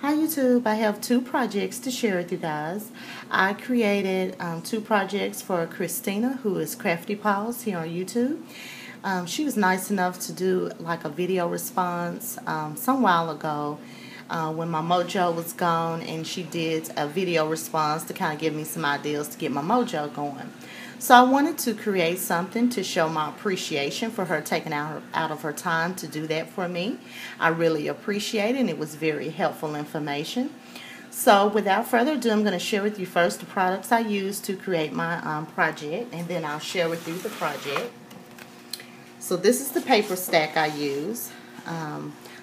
Hi YouTube, I have two projects to share with you guys. I created two projects for Kristina, who is Crafty Paws here on YouTube. She was nice enough to do like a video response some while ago when my mojo was gone, and she did a video response to kind of give me some ideas to get my mojo going. So I wanted to create something to show my appreciation for her taking out of her time to do that for me. I really appreciate it, and it was very helpful information. So without further ado, I'm going to share with you first the products I used to create my project, and then I'll share with you the project. So this is the paper stack I use.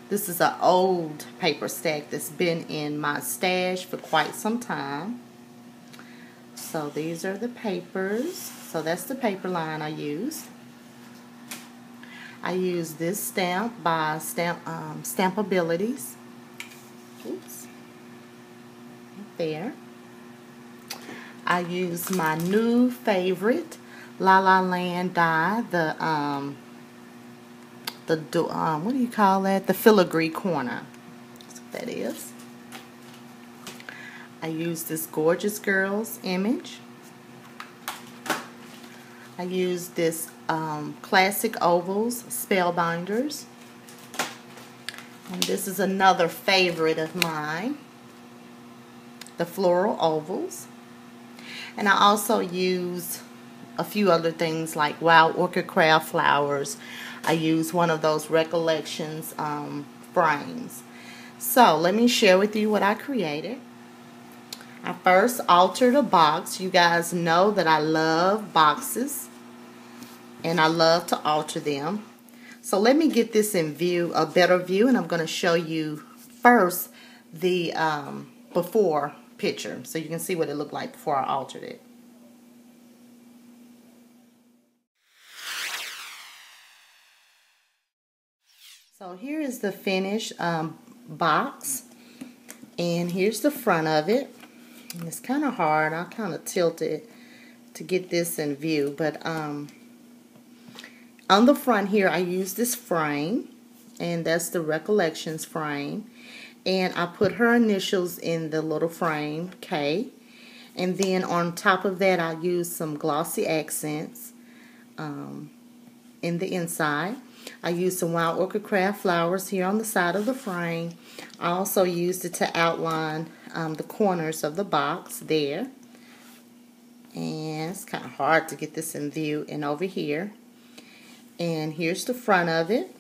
This is an old paper stack that's been in my stash for quite some time. So these are the papers. So that's the paper line I used. I use this stamp by Stampabilities. Oops. Right there. I use my new favorite La La Land die, what do you call that? The filigree corner. That's what that is. I use this gorgeous girl's image. I use this classic ovals spellbinders. And this is another favorite of mine, the floral ovals. And I also use a few other things like wild orchid craft flowers. I use one of those recollections frames. So let me share with you what I created. I first altered a box. You guys know that I love boxes and I love to alter them. So let me get this in view, a better view, and I'm going to show you first the before picture so you can see what it looked like before I altered it. So here is the finished box, and here's the front of it. And it's kind of hard. I'll kind of tilt it to get this in view, but on the front here I use this frame, and that's the Recollections frame, and I put her initials in the little frame, K, and then on top of that I use some glossy accents in the inside. I used some wild orchid craft flowers here on the side of the frame. I also used it to outline the corners of the box there. And it's kind of hard to get this in view, and over here. And here's the front of it.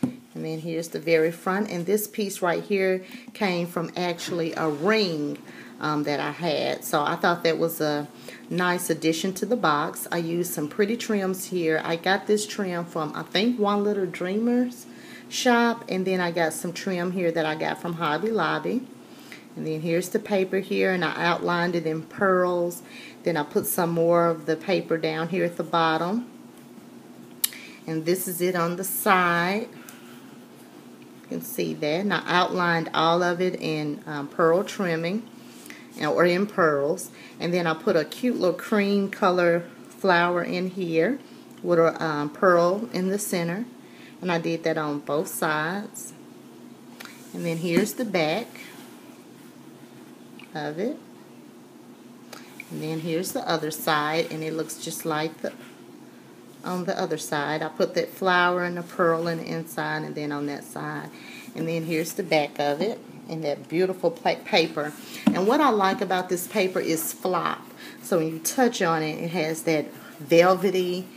And then here's the very front. And this piece right here came from actually a ring that I had. So I thought that was a nice addition to the box. I used some pretty trims here. I got this trim from, I think, One Little Dreamer's shop. And then I got some trim here that I got from Hobby Lobby. And then here's the paper here, and I outlined it in pearls. Then I put some more of the paper down here at the bottom. And this is it on the side. You can see that. And I outlined all of it in pearl trimming, or in pearls. And then I put a cute little cream color flower in here with a pearl in the center. And I did that on both sides. And then here's the back of it. And then here's the other side, and it looks just like on the other side. I put that flower and the pearl in the inside, and then on that side. And then here's the back of it in that beautiful paper. And what I like about this paper is flop. So when you touch on it, it has that velvety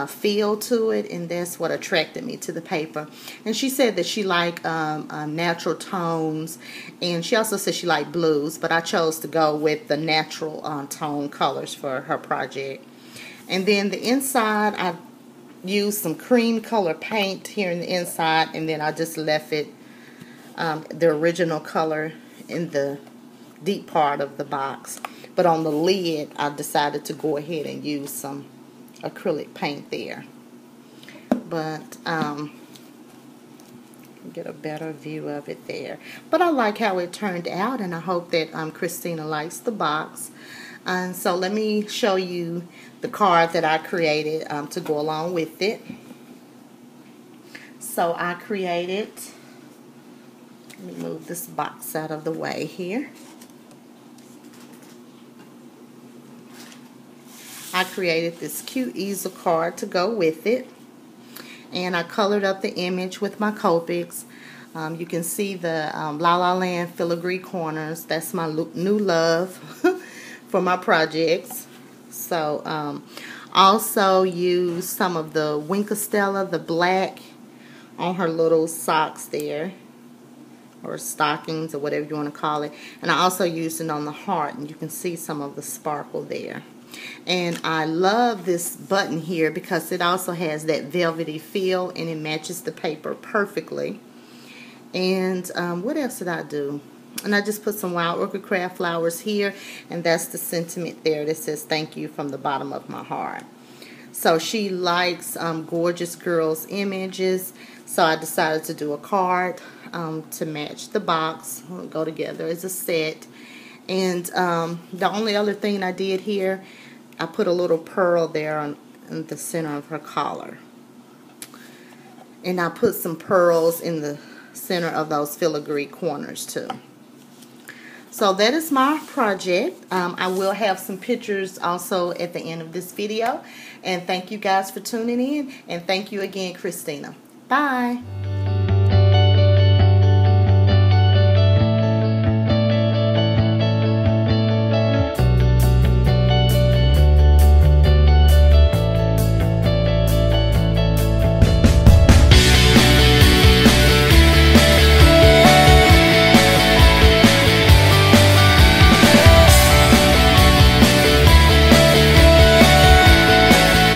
feel to it, and that's what attracted me to the paper. And she said that she liked natural tones, and she also said she liked blues, but I chose to go with the natural tone colors for her project. And then the inside, I used some cream color paint here in the inside, and then I just left it the original color in the deep part of the box. But on the lid, I decided to go ahead and use some acrylic paint there. But get a better view of it there. But I like how it turned out, and I hope that Kristina likes the box. And so let me show you the card that I created to go along with it. So I created Let me move this box out of the way here. I created this cute easel card to go with it. And I colored up the image with my Copics. You can see the La La Land filigree corners. That's my new love for my projects. So also use some of the Winkostella, the black, on her little socks there, or stockings, or whatever you want to call it. And I also used it on the heart, and you can see some of the sparkle there. And I love this button here because it also has that velvety feel, and it matches the paper perfectly. And what else did I do? And I just put some Wild Orchid Craft flowers here, and that's the sentiment there that says thank you from the bottom of my heart. So she likes gorgeous girls images, so I decided to do a card to match the box, go together as a set. And the only other thing I did here, I put a little pearl there in the center of her collar. And I put some pearls in the center of those filigree corners too. So that is my project. I will have some pictures also at the end of this video. And thank you guys for tuning in. And thank you again, Kristina. Bye.